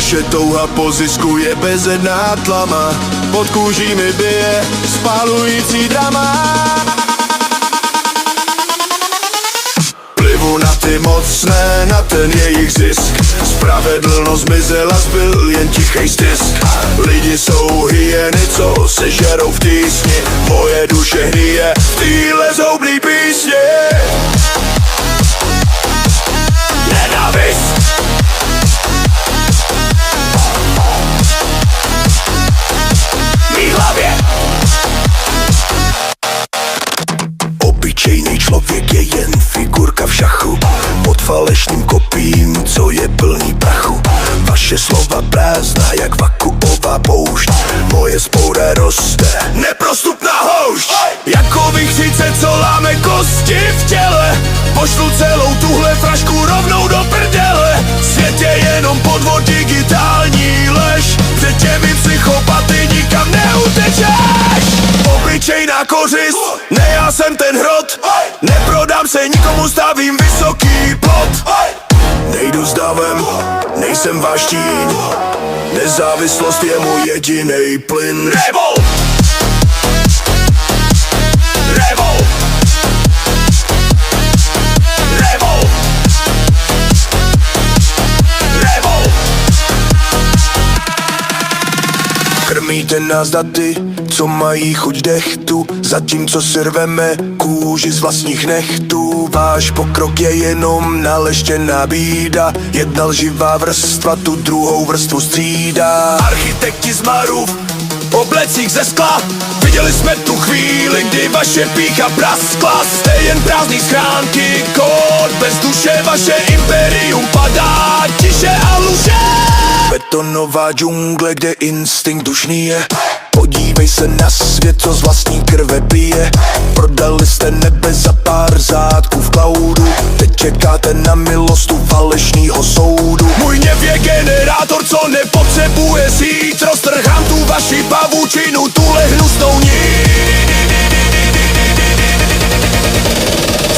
Naše touha po zisku je bezedná tlama, pod kůží mi bije spálující drama. Plivu na ty mocné, na ten jejich zisk. Spravedlnost zmizela, zbyl jen tichej stisk. Lidi jsou hyeny, co se žerou v tísni. Moje duše hníje v téhle zhoubný písni. Nenávist mý hlavě. Obyčejný člověk je jen figurka v šachu, pod falešným kopím, co je plný prachu. Vaše slova prázdná jak vakuová poušť, moje spoura roste, neprostupná houšť. Jako vichřice, co láme kosti v těle, pošlu celou tuhle frašku rovnou do prdele. Svět je jenom podvod, digitální lež, před těmi psychopaty nikam neutečeš. Obyčejná kořist, ne já jsem ten hrot, neprodám se nikomu, stavím vysoký plot. Nejdu s davem, nejsem váš tíň, nezávislost je můj jedinej plyn. Rebel! Rebel! Rebel! Rebel! Krmíte nás daty, co mají chuť dechtu, zatímco si rveme kůži z vlastních nechtů. Váš pokrok je jenom naleštěná bída, jedna lživá vrstva tu druhou vrstvu střídá. Architekti z Marův, oblecích ze skla, viděli jsme tu chvíli, kdy vaše pýcha praskla. Jste jen prázdný schránky, kód bez duše, vaše imperium padá tiše a luže. Betonová džungle, kde instinkt dušný je. Podívej se na svět, co z vlastní krve pije. Prodali jste nebe za pár řádků v cloudu, teď čekáte na milost u falešnýho soudu. Můj hněv je generátor, co nepotřebuje síť, roztrhám tu vaši pavučinu, tuhle hnusnou nit.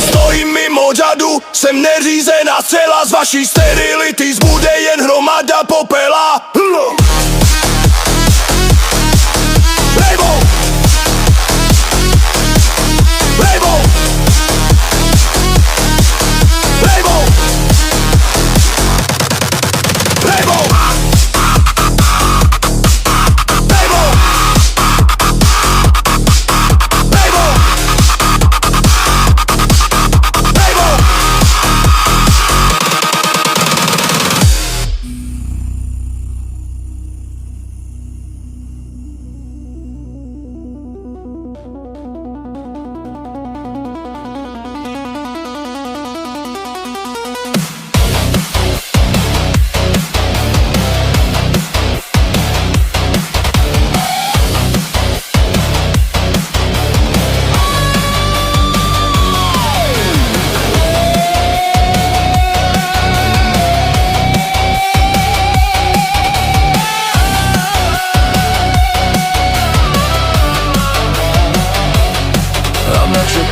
Stojím mimo řadu, jsem neřízená zcela, z vaší sterility zbude jen hromada popela. Label! Label! Label! Label! Label! Label! Label!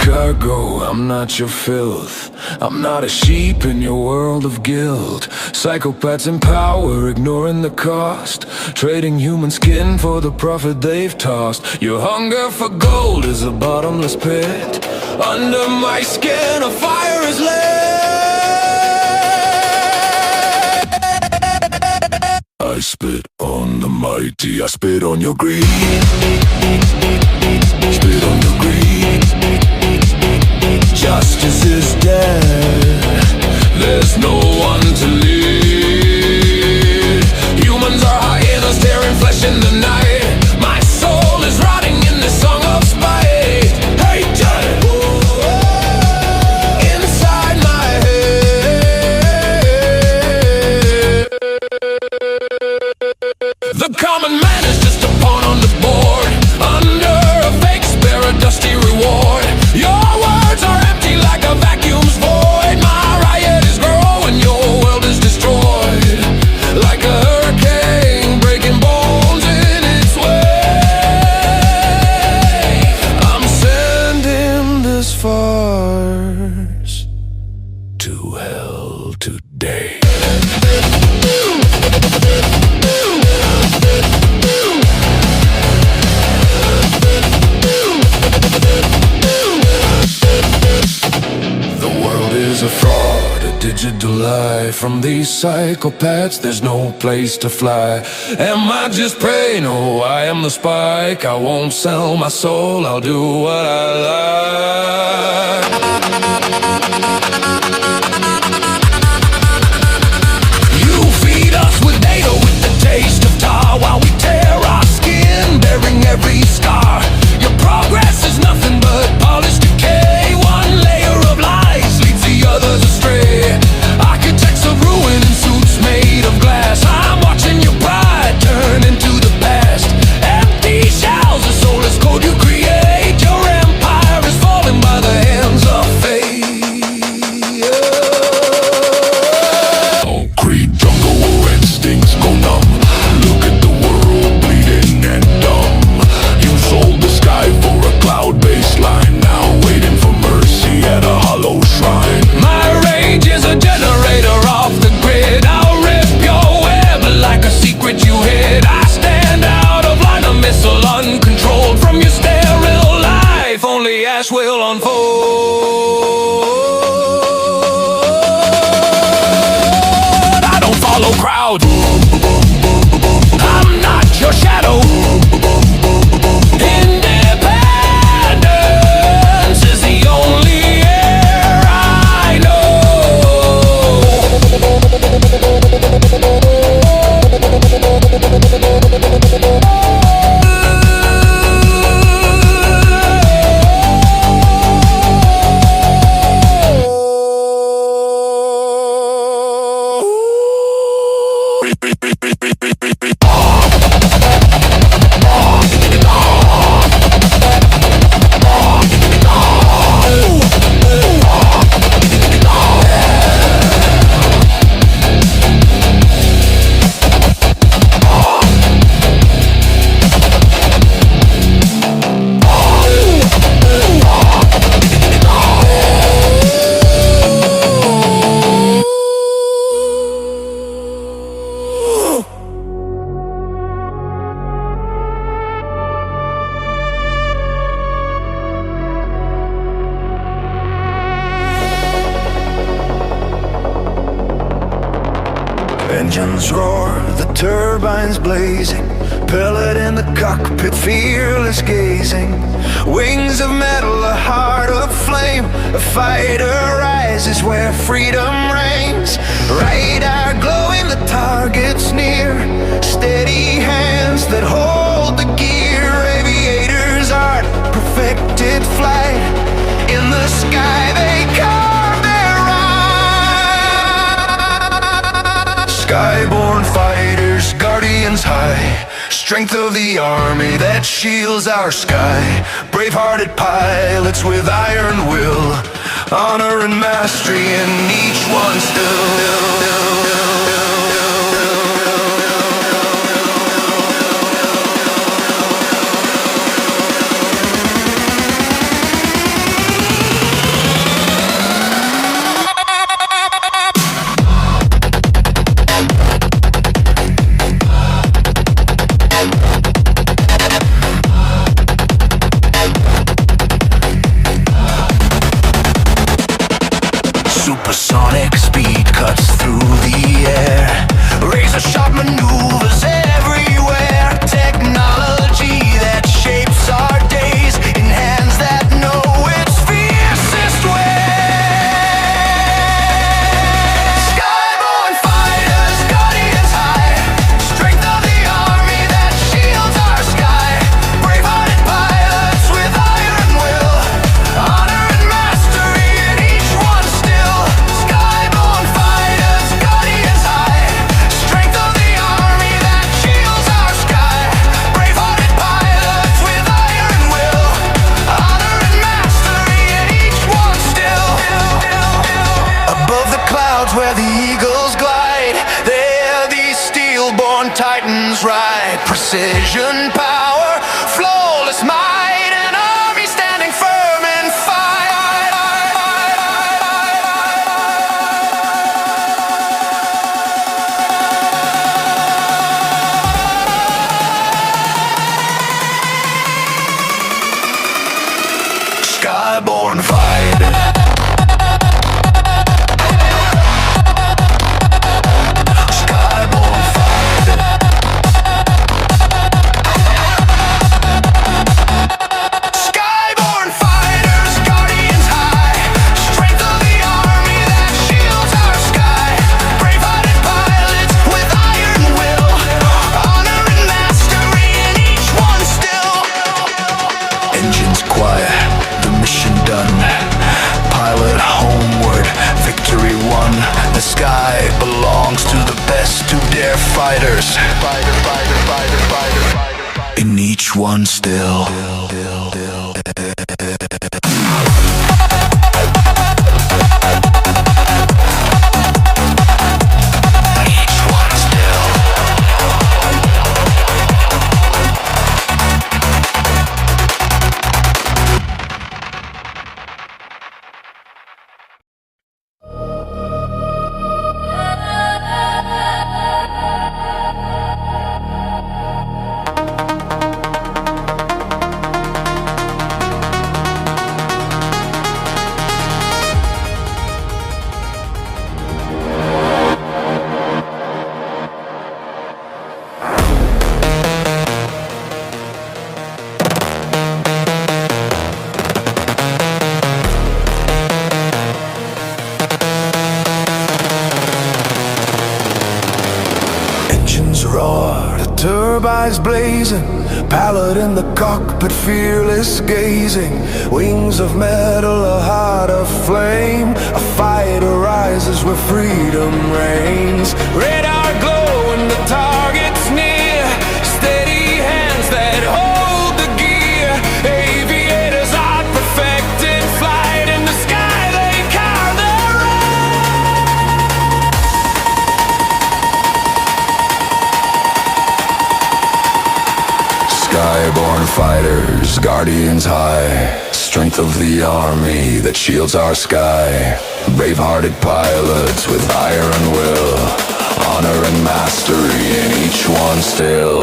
Cargo, I'm not your filth. I'm not a sheep in your world of guilt. Psychopaths in power, ignoring the cost, trading human skin for the profit they've tossed. Your hunger for gold is a bottomless pit. Under my skin a fire is lit. I spit on the mighty, I spit on your greed. Spit on your greed. Justice is dead, there's no one to lead. Humans are hyenas tearing flesh in the night. My soul is rotting in this song of spite. Hatred inside my head. The common man is just a pawn on the board, under a fake spare a dusty reward. Your words are empty like a vacuum's void. My riot is growing, your world is destroyed. digital lie. From these psychopaths, there's no place to fly. Am I just prey? No, I am the spike. I won't sell my soul, I'll do what I like. You feed us with data, with the taste of tar, while we tear our skin, bearing every scar. Your progress is nothing but polished decay. One layer of lies leads the others astray. Architects of ruin in suits made of glass. I'm watching your pride turn into the past. Empty shells, a soulless code you create. Your empire is falling by the hands of fate. Concrete jungle where instincts go numb. Look at the world bleeding and dumb. You sold the sky for a cloud baseline, now waiting for mercy at a hollow shrine. My rage is a generator off the grid. I'll rip your web like a secret you hid. I stand out of line, a missile uncontrolled from your sterile life. Only ash will unfold. I don't follow crowds. I'm not your shadow. Independence is the only air I know. Engines roar, the turbines blazing, pellet in the cockpit, fearless gazing. Wings of metal, a heart of flame, a fighter rises where freedom reigns. Radar glowing, the target's near, steady hands that hold the gear. Aviators' art, perfected flight, in the sky they carve their ride. Skyborn fighters, guardians high, strength of the army that shields our sky. Brave-hearted pilots with iron will, honor and mastery in each one still. Supersonic speed cuts through the air, razor-sharp maneuvers everywhere. Technology that shapes our days in hands that know its fiercest way. Skyborn fighters, guardians high, strength of the army that shields our sky. Brave-hearted pilots with iron will, honor and mastery in each one still. Skyborn fighters, guardians high, strength of the army that shields our sky. Brave-hearted pilots with iron will, honor and mastery in each one still. Above the clouds where the eagles glide, there these steel-born titans ride. Precision, power, flawless might, an army standing firm and fight. Skyborn fighter. fighters. In each one still. Roar, the turbines blazing, pallid in the cockpit, fearless gazing. Wings of metal, a heart of flame. A fight arises where freedom reigns. Radar glow when the target's near. Steady hands that hold the gear. Aviators are perfected flight. In the sky they carve their Skyborn fighters, guardians high. Strength of the army that shields our sky. Brave-hearted pilots with iron will. Honor and mastery in each one still.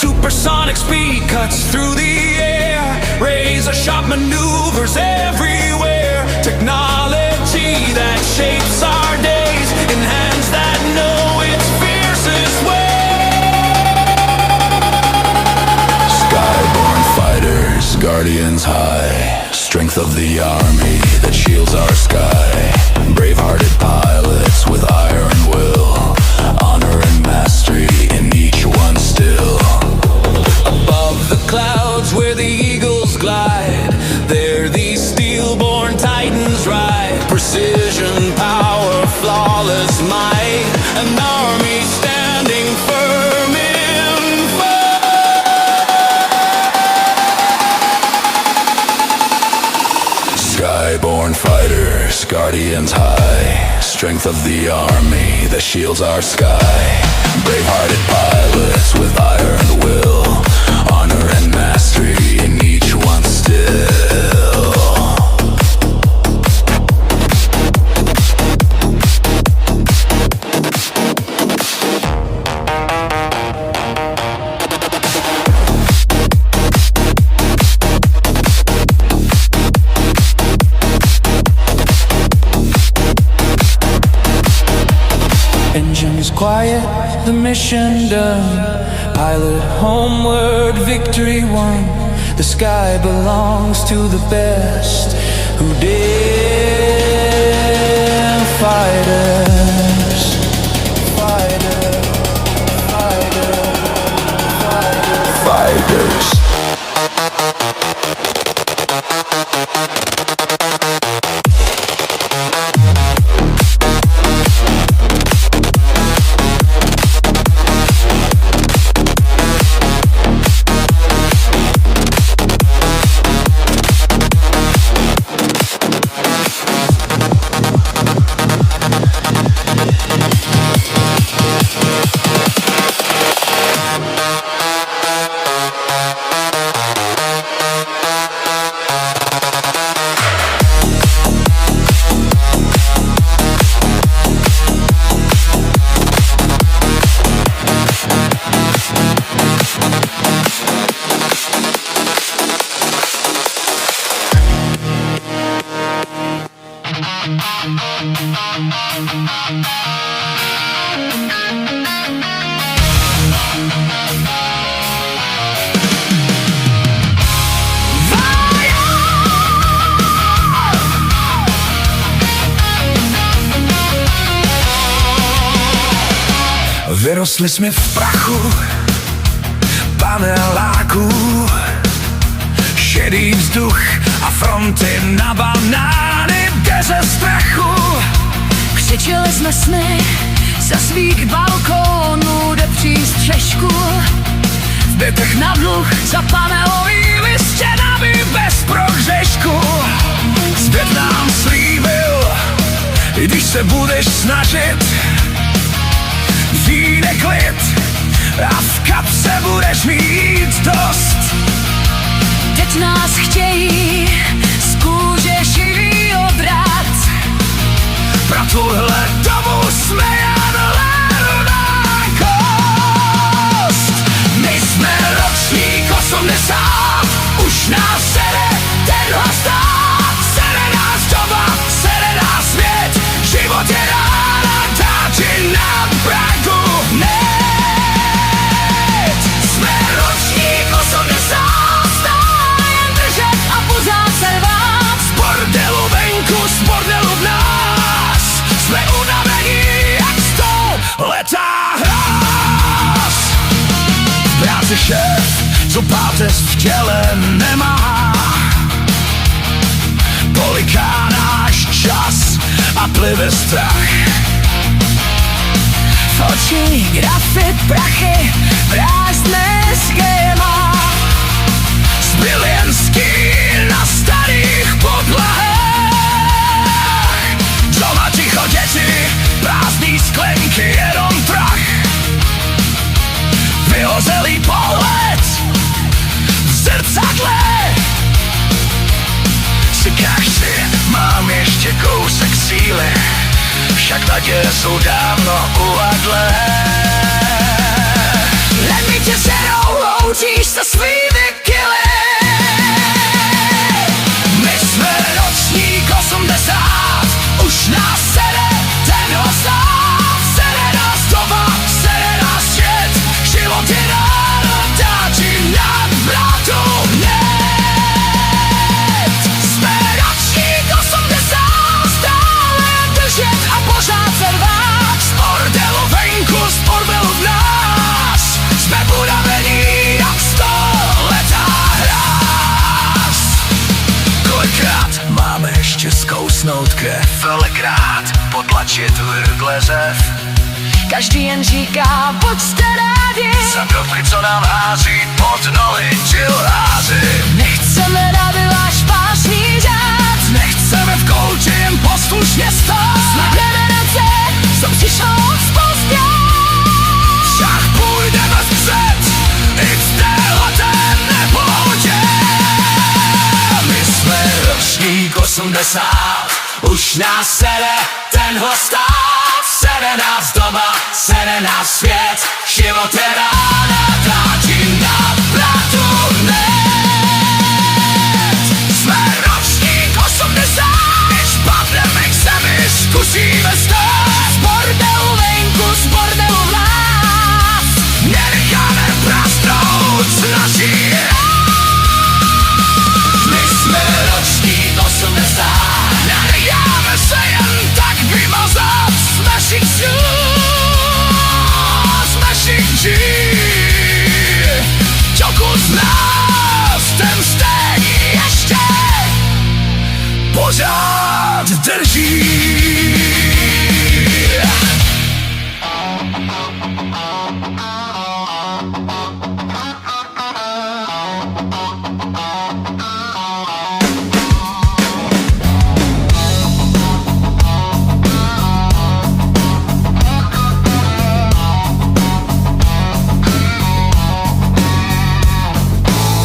Supersonic speed cuts through the air. Razor-sharp maneuvers everywhere. Technology that shapes our days in hands that know its fiercest way. Skyborn fighters, guardians high. Strength of the army that shields our sky. Brave-hearted pilots with iron will. Honor and mastery in each one still. Above the clouds where the eagles glide, there these steel-born titans ride. Precision, power, flawless might. An army standing firm in fight. Skyborn fighters, guardians high. Strength of the army that shields our sky. Brave-hearted pilots with iron will. Honor and mastery in each one still. Engines quiet, the mission done. Pilot homeward, victory won. The sky belongs to the best who dare. Fighters, fighters, fighters, fighters. Vyrostli jsme v prachu paneláků, šedý vzduch a fronty na banány bez strachu. Křičeli jsme sny ze svých balkónů do přístřešku, V bytech na dluh za panelovými stěnami bez prohřešku. svět nám slíbil, když se budeš snažit, přijde klid a v kapse budeš mít dost. Teď nás chtějí z kůže šivý obrat. Pro tuhle dobu jsme jen levná kost. My jsme ročník 80, už nás sere tenhle stát. Sere nás doba, sere nás svět, život je rána, dá ti na pragu net. Jsme ročník 80, Stále jen držet a pořád se rvát. z bordelu venku, z bordelu v nás. Jsme unavení jak 100 letá hráz. V práci šéf, co páteř v těle nemá, poliká náš čas a plive strach. V oči grafit prachy, prázdné schéma. Zbylienský na starých podlahách. Doma ticho děti, prázdný sklenky, jenom prach. Vyhozelý pohled v zrcadle. Říkáš si, mám ještě kousek síly, však naděje jsou dávno uvadlé. Ledvě tě serou, loučíš se svými kily. My jsme ročník 80, už nás sere tenhle stát. Sere nás doba, sere nás svět, život je ráno, dá ti nad vratu net. Jsme ročník 80, Stále držet a pořád se rvát. z bordelu venku, z bordelu v nás. Jsme unavení jak 100 letá hráz. Kolikrát máme ještě zkousnout krev, kolikrát potlačit vrgle zev. Každý jen říká, pojďte rádi. Za kopky, co nám hází pod nohy čilháři. Nechceme rády váš pásný řád. Nechceme v kouči jen poslušně stát. Jsme generace, co přišlo pozdě. Však půjdeme vpřed i v téhleté nepohodě. My jsme ročník 80, už nás sere tenhle stát. Sere nás doma, sere nás svět, život je rána, dá ti na vratu net. Jsme ročník 80, když padneme k zemi, zkusíme stát. Z bordelu venku, z bordelu v nás. Nenecháme prasknout naší. My jsme ročník 80, nenecháme se jen tak vymazat z našich snů, z našich dží. Dokud z nás ten vztek ještě pořád drží.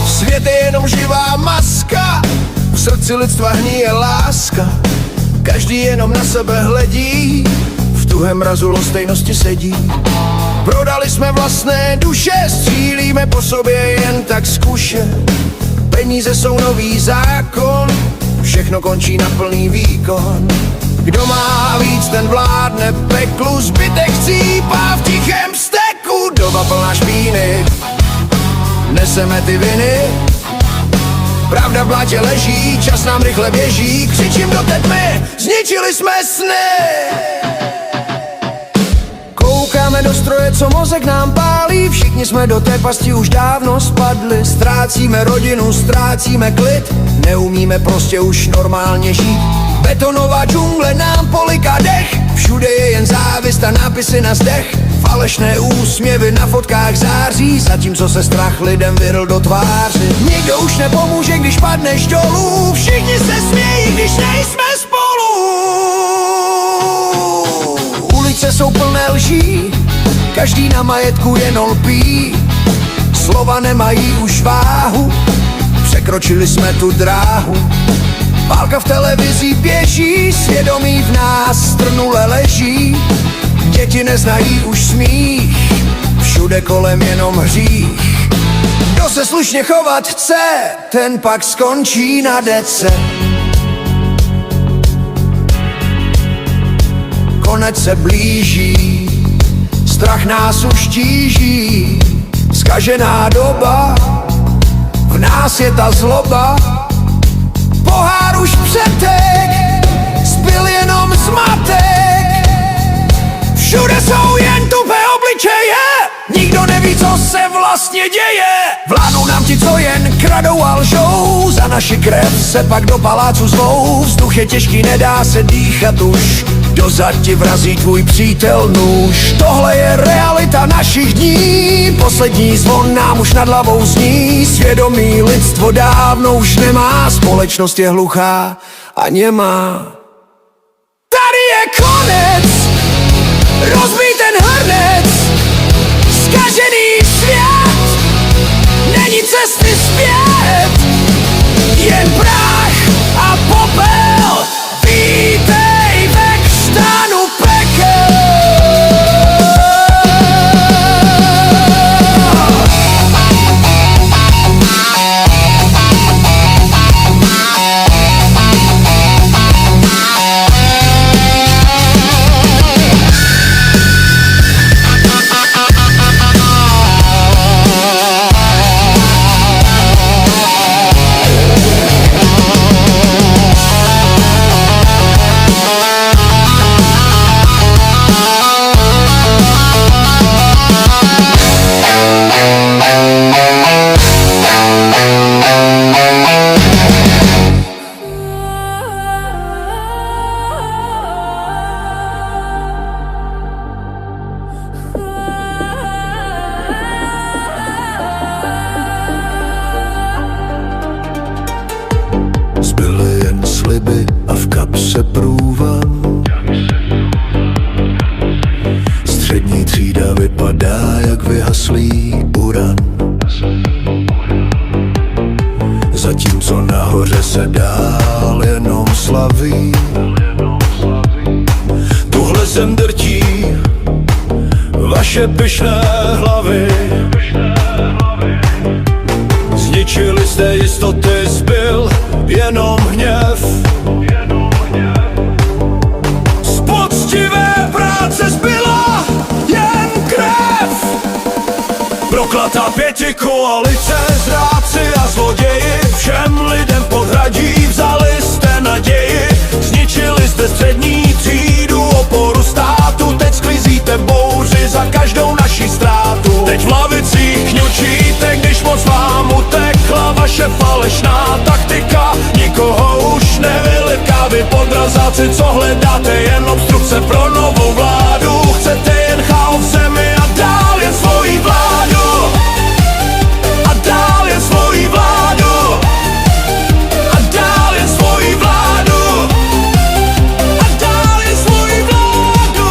Svět je jenom živá maska, v srdci lidstva hníje láska. Každý jenom na sebe hledí, v tuhém mrazu lhostejnosti sedí. Prodali jsme vlastné duše, střílíme po sobě jen tak zkuše. Peníze jsou nový zákon, všechno končí na plný výkon. Kdo má víc, ten vládne peklu, zbytek chcípá v tichém steku. Doba plná špíny, neseme ty viny. Pravda v blátě leží, čas nám rychle běží. Křičím do té tmy, zničili jsme sny. Koukáme do stroje, co mozek nám pálí. Všichni jsme do té pasti už dávno spadli. Ztrácíme rodinu, ztrácíme klid. Neumíme prostě už normálně žít. Betonová džungle nám poliká dech. Všude je jen závist a nápisy na zdech. Falešné úsměvy na fotkách září, zatímco se strach lidem vyrl do tváři. Nikdo už nepomůže, když padneš dolů. Všichni se smějí, když nejsme spolu. Ulice jsou plné lží, každý na majetku jen lpí. Slova nemají už váhu, překročili jsme tu dráhu. Válka v televizi běží, svědomí v nás strnule leží. Děti neznají už smích, všude kolem jenom hřích. Kdo se slušně chovat chce, ten pak skončí na dece. Konec se blíží, strach nás už tíží. Zkažená doba, v nás je ta zloba. Pohár už přetek, zbyl jenom zmatek. Všude jsou jen tupé obličeje, nikdo neví, co se vlastně děje. Vládnou nám ti, co jen kradou a lžou, za naši krev se pak do palácu zvou. Vzduch je těžký, nedá se dýchat už, dozad ti vrazí tvůj přítel nůž. Tohle je realita našich dní, poslední zvon nám už nad hlavou zní. Svědomí lidstvo dávno už nemá, společnost je hluchá a němá. Tady je konec, rozbij ten hrnec, zkažený svět, není cesty zpět, jen prach a popel, vítej ve křtánu pekel. Zbyly jen sliby a v kapse průvan. Střední třída vypadá jak vyhaslý uran. Zatímco nahoře se dál jenom slaví. Tuhle zem drtí vaše pyšné hlavy. Zničili jste jistoty, zbyl jenom hněv. Z poctivé práce zbyla jen krev. Proklatá pětikoalice, zrádci a zloději, všem lidem podhradí vzali jste naději. Zničili jste střední třídu, oporu státu, teď sklízíte bouři za každou naši ztrátu. Teď v lavicích kňučíte, když moc vám utekla vaše falešná taktika. Nikoho už nevyliká, vy podrazáci, co hledáte jen obstrukce pro novou vládu. Chcete jen chaos v zemi a dál jen svoji vládu. A dál jen svoji vládu. A dál jen svoji vládu. A dál jen svoji vládu.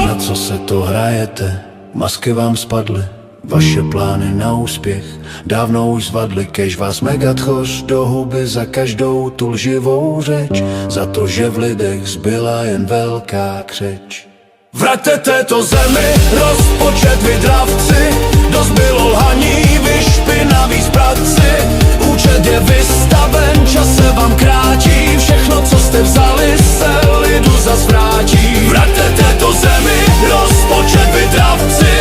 Na co se to hrajete? Masky vám spadly, vaše plány na úspěch dávno už zvadly. Kež vás megatchoř do huby za každou tu lživou řeč, za to, že v lidech zbyla jen velká křeč. Vraťte této zemi rozpočet, vy dravci, dost bylo lhaní, vy špinaví zbratci. Účet je vystaven, čas se vám krátí, všechno, co jste vzali, se lidu zas vrátí. Vraťte této zemi rozpočet, vy dravci,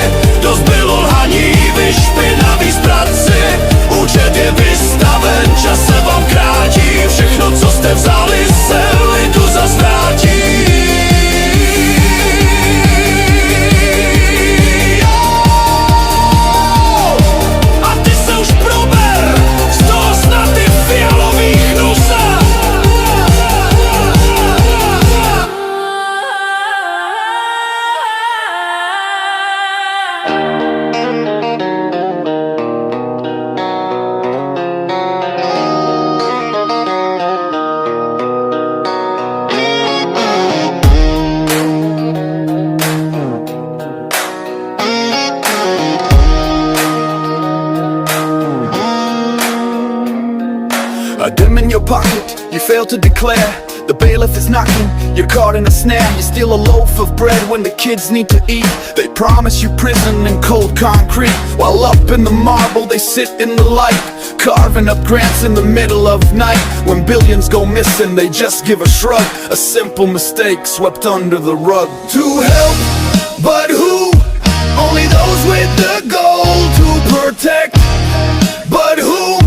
dost bylo lhaní, vy špinaví zbratci. Účet je vystaven, čas se vám krátí, všechno, co jste vzali, se lidu zas vrátí. pocket, you fail to declare. The bailiff is knocking, you're caught in a snare. You steal a loaf of bread when the kids need to eat. They promise you prison and cold concrete, while up in the marble they sit in the light, carving up grants in the middle of night. When billions go missing, they just give a shrug, a simple mistake swept under the rug. To help, but who? Only those with the gold to protect. But whom?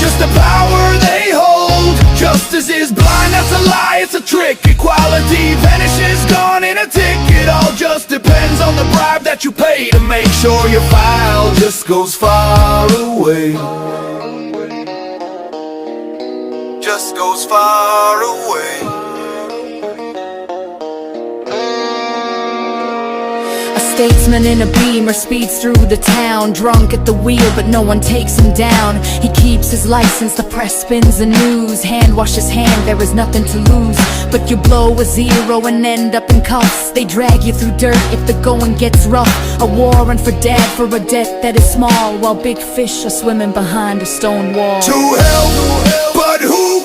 Just the power they hold. Justice is blind, that's a lie, it's a trick. Equality vanishes, gone in a tick. It all just depends on the bribe that you pay to make sure your file just goes far away. Just goes far away. Statesman in a Beamer speeds through the town, drunk at the wheel but no one takes him down. He keeps his license, the press spins the news. Hand wash his hand, there is nothing to lose. But you blow a zero and end up in cuffs. They drag you through dirt if the going gets rough. A warrant for dad for a debt that is small, while big fish are swimming behind a stone wall. To help, but who?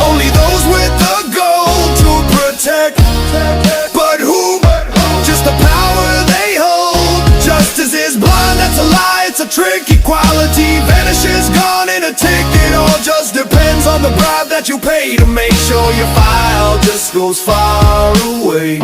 Only those with the gold to protect. But who? Just the power they hold. Justice is blind, that's a lie, it's a trick. Equality vanishes, gone in a tick. It all just depends on the bribe that you pay to make sure your file just goes far away.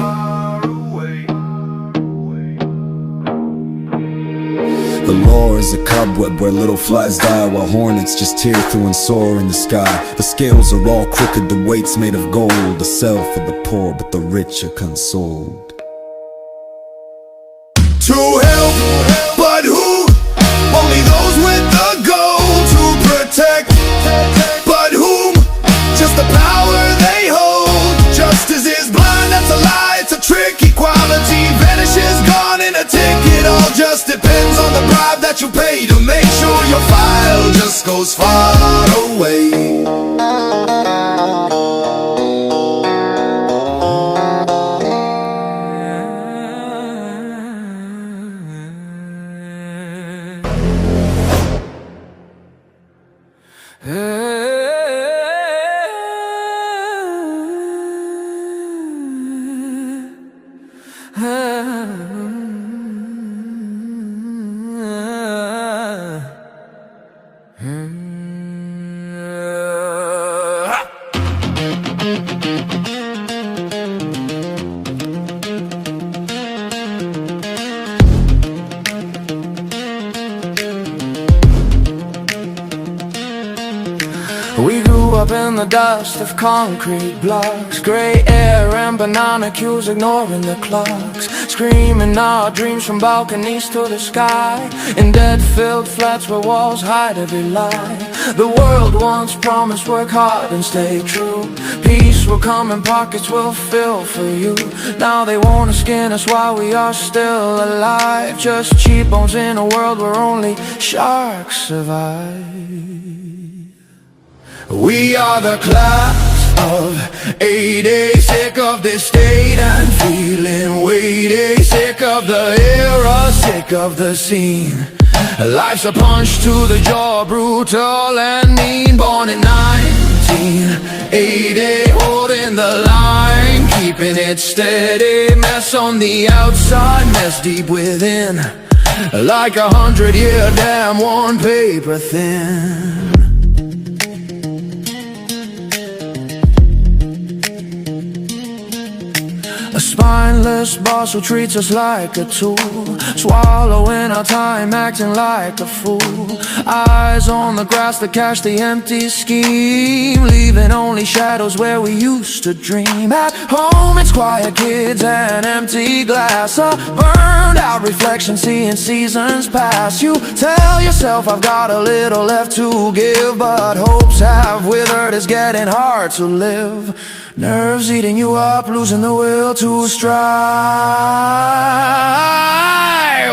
The law is a cobweb where little flies die, while hornets just tear through and soar in the sky. The scales are all crooked, the weight's made of gold. A cell for the poor, but the rich are consoled. To help, but who? Only those with the gold to protect. But whom? Just the power they hold. Justice is blind, that's a lie, it's a trick. Equality vanishes, gone in a tick. It all just depends on the bribe that you pay to make sure your file just goes far away. We grew up in the dust of concrete blocks, grey air and banana cues ignoring the clocks, screaming our dreams from balconies to the sky, in dead-filled flats where walls hide every lie. The world once promised work hard and stay true. Peace will come and pockets will fill for you. Now they wanna skin us while we are still alive, just cheap bones in a world where only sharks survive. We are the class of 80, sick of this state and feeling weighty, sick of the era, sick of the scene. Life's a punch to the jaw, brutal and mean. Born in 1980, holding the line, keeping it steady. Mess on the outside, mess deep within, like 100-year dam, one paper thin. A spineless boss who treats us like a tool, swallowing our time, acting like a fool. Eyes on the grass that catch the empty scheme, leaving only shadows where we used to dream. At home it's quiet kids and empty glass, a burned out reflection seeing seasons pass. You tell yourself I've got a little left to give, but hopes have withered, it's getting hard to live. Nerves eating you up, losing the will to strive.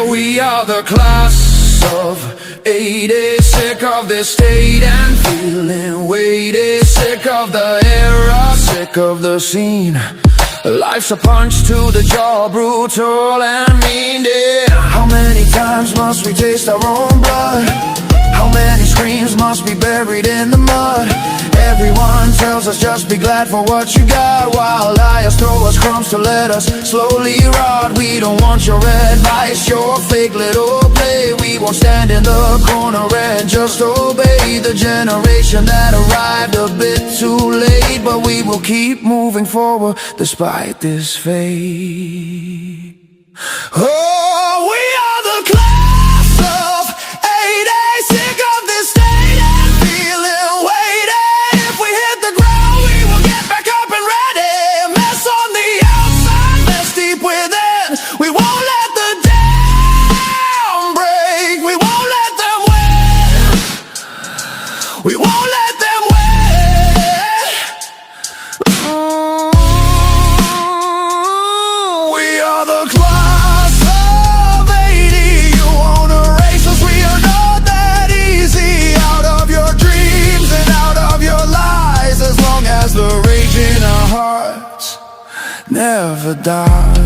We are the class of 80, sick of this state and feeling weighted, sick of the era, sick of the scene. Life's a punch to the jaw, brutal and mean. How many times must we taste our own blood? How many screams must be buried in the mud? Everyone tells us just be glad for what you got, while liars throw us crumbs to let us slowly rot. We don't want your advice, your fake little play. We won't stand in the corner and just obey the generation that arrived a bit too late. But we will keep moving forward despite this fate. Oh, we are the class of '80, sick of this state and feeling weighted. If we hit the ground, we will get back up and ready. Mess on the outside, mess deep within. We won't let the dam break. We won't let them win. We won't let them win. We are the class of '80. You won't erase us, we are not that easy. Out of your dreams and out of your lies, as long as the rage in our hearts never dies.